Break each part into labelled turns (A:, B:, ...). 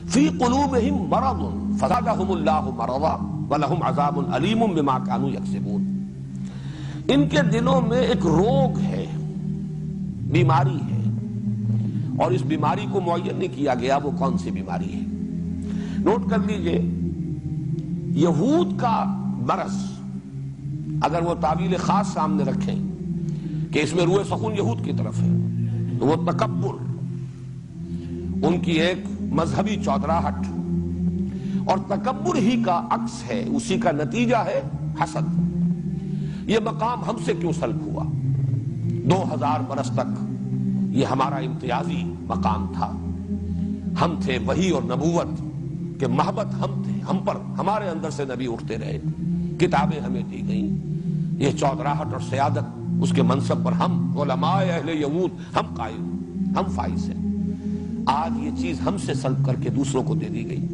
A: فی قلوبہم مرض فزادہم اللہ مرضا ولہم عذاب علیم بما کانوا یکسبون. ان کے دلوں میں ایک روگ ہے، بیماری ہے، اور اس بیماری کو معین نہیں کیا گیا وہ کون سی بیماری ہے. نوٹ کر لیجئے، یہود کا مرض اگر وہ تعویل خاص سامنے رکھیں کہ اس میں روح سخن یہود کی طرف ہے، تو وہ تکبر، ان کی ایک مذہبی چودراہٹ، اور تکبر ہی کا عکس ہے، اسی کا نتیجہ ہے حسد. یہ مقام ہم سے کیوں سلب ہوا؟ 2000 برس تک یہ ہمارا امتیازی مقام تھا. ہم تھے وحی اور نبوت کہ محبت ہم تھے، ہم پر، ہمارے اندر سے نبی اٹھتے رہے، کتابیں ہمیں دی گئیں. یہ چودراہٹ اور سیادت، اس کے منصب پر ہم علماء اہل یہود ہم قائم، ہم فائز ہیں. آج یہ چیز ہم سے سلب کر کے دوسروں کو دے دی گئی.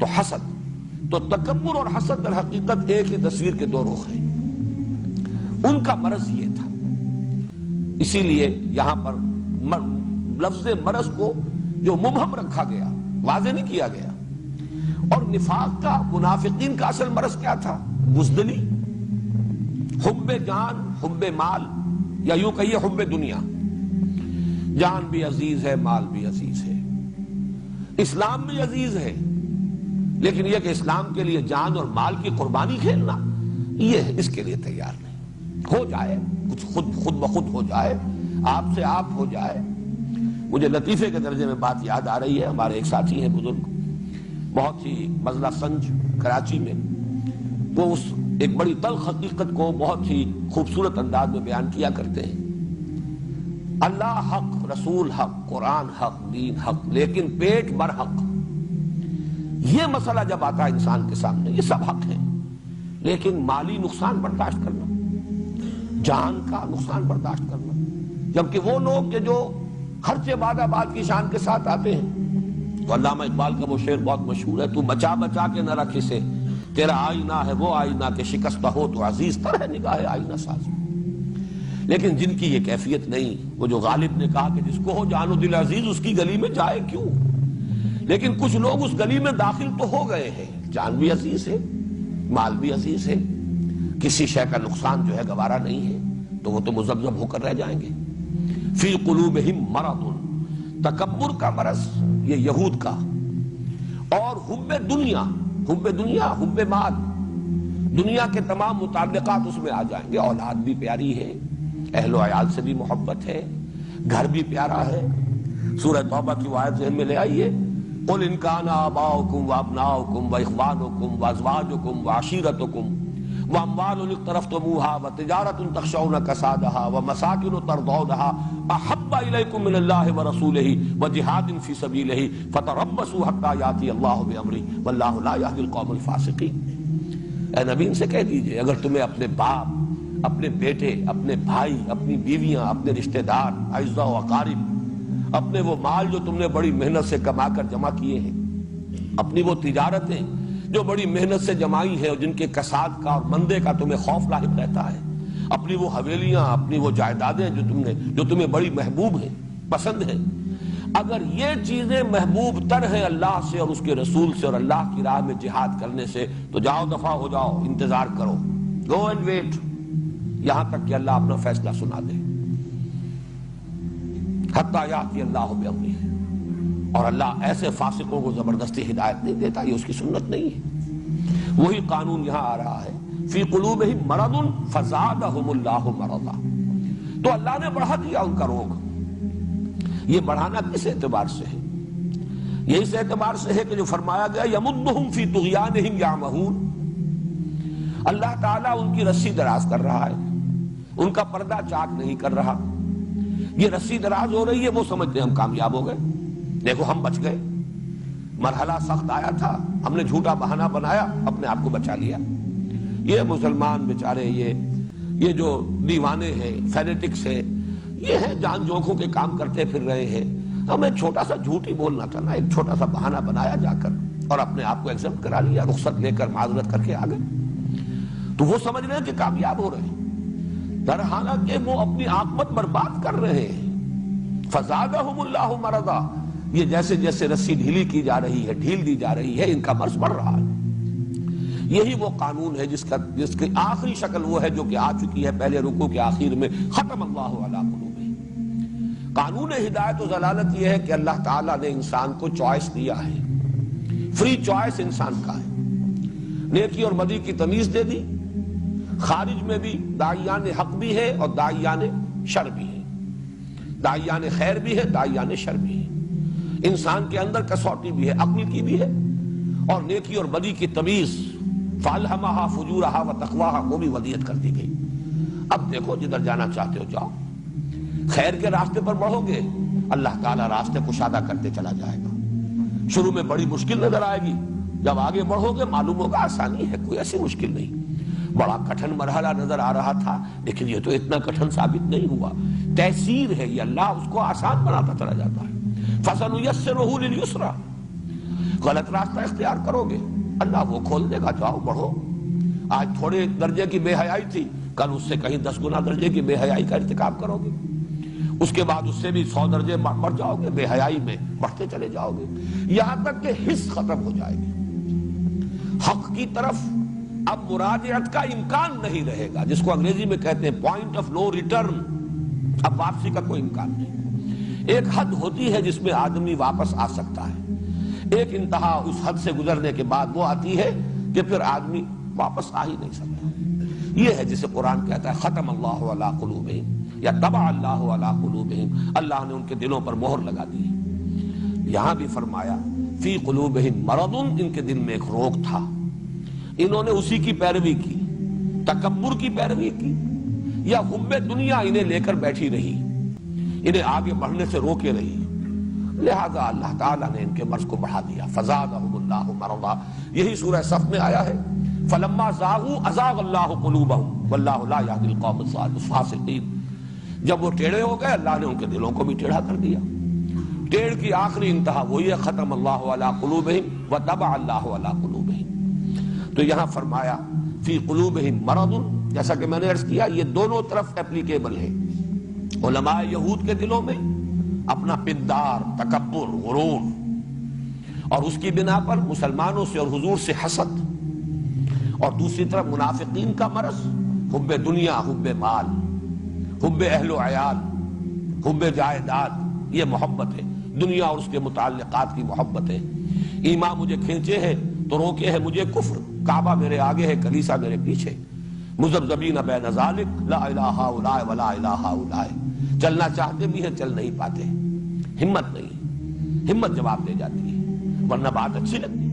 A: تو حسد، تو تکبر اور حسد در حقیقت ایک ہی تصویر کے دو رخ ہیں. ان کا مرض یہ تھا. اسی لیے یہاں پر لفظ مرض کو جو مبہم رکھا گیا، واضح نہیں کیا گیا. اور نفاق کا، منافقین کا اصل مرض کیا تھا؟ بزدلی، حب جان، حب مال، یا یوں کہیے حب دنیا. جان بھی عزیز ہے، مال بھی عزیز ہے، اسلام بھی عزیز ہے، لیکن یہ کہ اسلام کے لیے جان اور مال کی قربانی کھیلنا، یہ اس کے لیے تیار نہیں. ہو جائے کچھ، خود بخود ہو جائے، آپ سے آپ ہو جائے. مجھے لطیفے کے درجے میں بات یاد آ رہی ہے. ہمارے ایک ساتھی ہیں بزرگ، بہت ہی مضلع سنج کراچی میں، وہ اس ایک بڑی تلخ حقیقت کو بہت ہی خوبصورت انداز میں بیان کیا کرتے ہیں. اللہ حق، رسول حق، قرآن حق، دین حق، لیکن پیٹ بر حق. یہ مسئلہ جب آتا ہے انسان کے سامنے، یہ سب حق ہے، لیکن مالی نقصان برداشت کرنا، جان کا نقصان برداشت کرنا. جبکہ وہ لوگ کہ جو خرچ بعد آباد کی شان کے ساتھ آتے ہیں، تو علامہ اقبال کا وہ شعر بہت مشہور ہے، تو بچا بچا کے نہ رکھ اسے، تیرا آئینہ ہے وہ آئینہ کہ شکستہ ہو تو عزیز تر ہے نگاہ آئینہ ساز. لیکن جن کی یہ کیفیت نہیں، وہ جو غالب نے کہا کہ جس کو ہو جان و دل عزیز اس کی گلی میں جائے کیوں. لیکن کچھ لوگ اس گلی میں داخل تو ہو گئے ہیں، جان بھی عزیز ہے، مال بھی عزیز ہے، کسی شے کا نقصان جو ہے گوارا نہیں ہے، تو وہ تو مذبذب ہو کر رہ جائیں گے. فی قلوبہم مرض، تکبر کا مرض یہ یہود کا. اور حب دنیا، حب دنیا، حب مال، دنیا کے تمام متعلقات اس میں آ جائیں گے. اولاد بھی پیاری ہے، اہل و عیال سے بھی محبت ہے، گھر بھی پیارا ہے. سورہ توبہ کی آیت ذہن میں لے آئیے، قل ان کان آباؤکم وابناؤکم واخوانکم وازواجکم وعشیرتکم واموال اقترفتموها وتجارۃ تخشون کسادها ومساکن ترضونها احب الیکم من اللہ ورسولہ وجہاد فی سبیلہ فتربصوا حتی یاتی اللہ بامرہ واللہ لا یہدی القوم الفاسقین. اے نبی ان سے کہہ دیجئے، اگر تمہیں اپنے باپ، اپنے بیٹے، اپنے بھائی، اپنی بیویاں، اپنے رشتہ دار، اعزاء و اقارب، اپنے وہ مال جو تم نے بڑی محنت سے کما کر جمع کیے ہیں، اپنی وہ تجارتیں جو بڑی محنت سے جمائی ہیں اور جن کے کساد کا اور مندے کا تمہیں خوف لاحق رہتا ہے، اپنی وہ حویلیاں، اپنی وہ جائیدادیں جو تمہیں بڑی محبوب ہیں، پسند ہیں، اگر یہ چیزیں محبوب تر ہیں اللہ سے اور اس کے رسول سے اور اللہ کی راہ میں جہاد کرنے سے، تو جاؤ دفع ہو جاؤ، انتظار کرو، گو اینڈ ویٹ، یہاں تک کہ اللہ اپنا فیصلہ سنا دے. حتی یاتی اللہ بامرہ. اور اللہ ایسے فاسقوں کو زبردستی ہدایت نہیں دیتا، یہ اس کی سنت نہیں ہے. وہی قانون یہاں آ رہا ہے، فی قلوبہم مرض فزادہم اللہ مرضا. تو اللہ نے بڑھا دیا ان کا روگ. یہ بڑھانا کس اعتبار سے ہے؟ یہ اس اعتبار سے ہے کہ جو فرمایا گیا یمدہم فی طغیانہم یعمہون. اللہ تعالیٰ ان کی رسی دراز کر رہا ہے، ان کا پردہ چاک نہیں کر رہا. یہ رسی دراز ہو رہی ہے، وہ سمجھتے ہیں ہم کامیاب ہو گئے، دیکھو ہم بچ گئے، مرحلہ سخت آیا تھا، ہم نے جھوٹا بہانہ بنایا، اپنے آپ کو بچا لیا. یہ مسلمان بیچارے، یہ جو دیوانے ہیں، فینیٹکس ہیں، یہ ہیں جان جوکھوں کے کام کرتے پھر رہے ہیں. ہمیں چھوٹا سا جھوٹ ہی بولنا تھا نا، ایک چھوٹا سا بہانہ بنایا جا کر اور اپنے آپ کو ایگزمپٹ کرا لیا، رخصت لے کر معذرت کر کے آ گئے. تو وہ سمجھ رہے ہیں کہ کامیاب ہو رہے ہیں، در حالانکہ وہ اپنی عاقبت برباد کر رہے ہیں. فزادہم اللہ مرضا. یہ جیسے جیسے رسی ڈھیلی کی جا رہی ہے، ڈھیل دی جا رہی ہے، ان کا مرض بڑھ رہا ہے۔ یہی وہ قانون ہے جس کی آخری شکل وہ ہے جو کہ آ چکی ہے پہلے رکوع کے آخر میں، ختم اللہ علی قلوبہم۔ قانون ہدایت و ضلالت یہ ہے کہ اللہ تعالیٰ نے انسان کو چوائس دیا ہے، فری چوائس انسان کا ہے، نیکی اور بدی کی تمیز دے دی، خارج میں بھی داعیان حق بھی ہے اور داعیان شر بھی ہے، داعیان خیر بھی ہے، داعیان شر بھی ہے، انسان کے اندر کسوٹی بھی ہے، عقل کی بھی ہے، اور نیکی اور بدی کی تمیز فَأَلْهَمَهَا فُجُورَهَا وَتَقْوَاهَا کو بھی ودیت کر دی گئی۔ اب دیکھو جدھر جانا چاہتے ہو جاؤ، خیر کے راستے پر بڑھو گے اللہ تعالیٰ راستے کشادہ کرتے چلا جائے گا۔ شروع میں بڑی مشکل نظر آئے گی، جب آگے بڑھو گے معلوم ہوگا آسانی ہے، کوئی ایسی مشکل نہیں۔ بڑا کٹھن مرحلہ نظر آ رہا تھا لیکن یہ تو اتنا کٹھن ثابت نہیں ہوا، تیسیر ہے یہ، اللہ اس کو آسان بناتا چلا جاتا ہے۔ فَسَنُيَسِّرُهُ لِلْيُسْرَىٰ، غلط راستہ اختیار کرو گے اللہ وہ کھول دے گا، جاؤ بڑھو۔ آج تھوڑے درجے کی بے حیائی تھی، کل اس سے کہیں 10 گنا درجے کی بے حیائی کا ارتکاب کرو گے، اس کے بعد اس سے بھی 100 درجے بڑھ جاؤ گے، بے حیائی میں بڑھتے چلے جاؤ گے، یہاں تک کہ حس ختم ہو جائے گی۔ حق کی طرف اب مراجعت کا امکان نہیں رہے گا، جس کو انگریزی میں کہتے ہیں پوائنٹ آف نو ریٹرن، اب واپسی کا کوئی امکان نہیں۔ ایک حد ہوتی ہے جس میں آدمی واپس آ سکتا ہے، ایک انتہا اس حد سے گزرنے کے بعد وہ آتی ہے کہ پھر آدمی واپس آ ہی نہیں سکتا۔ یہ ہے جسے قرآن کہتا ہے ختم اللہ علی قلوبہم یا طبع اللہ علی قلوبہم، اللہ نے ان کے دلوں پر مہر لگا دی ہے۔ یہاں بھی فرمایا فی قلوبہم مرض، ان کے دل میں ایک روگ تھا، انہوں نے اسی کی پیروی کی، تکبر کی پیروی کی، یا حب دنیا انہیں لے کر بیٹھی رہی، انہیں آگے بڑھنے سے روکے رہی، لہذا اللہ تعالیٰ نے ان کے مرض کو بڑھا دیا۔ فزادہم اللہ مرضا، یہی سورہ صف میں آیا ہے فلما زاغوا ازاغ اللہ قلوبہم واللہ لا یہدی القوم الفاسقین۔ جب وہ ٹیڑھے ہو گئے اللہ نے ان کے دلوں کو بھی ٹیڑھا کر دیا۔ ٹیڑھ کی آخری انتہا وہی ہے ختم اللہ علی قلوبہم وطبع اللہ علی قلوبہم۔ تو یہاں فرمایا فی قلوبہم مرض، جیسا کہ میں نے عرض کیا یہ دونوں طرف اپلیکیبل ہے۔ علماء یہود کے دلوں میں اپنا پندار، تکبر، غرور، اور اس کی بنا پر مسلمانوں سے اور حضور سے حسد، اور دوسری طرف منافقین کا مرض حب دنیا، حب مال، حب اہل و عیال، حب جائیداد، یہ محبت ہے، دنیا اور اس کے متعلقات کی محبت ہے۔ ایمان مجھے کھینچے ہے تو روکے ہے مجھے کفر، کعبہ میرے آگے ہے کلیسا میرے پیچھے، مذبذبین بین ذالک لا الہ ہؤلاء ولا الہ ہؤلاء، چلنا چاہتے بھی ہیں چل نہیں پاتے، ہمت نہیں، ہمت جواب دے جاتی ہے، ورنہ بات اچھی لگتی ہے۔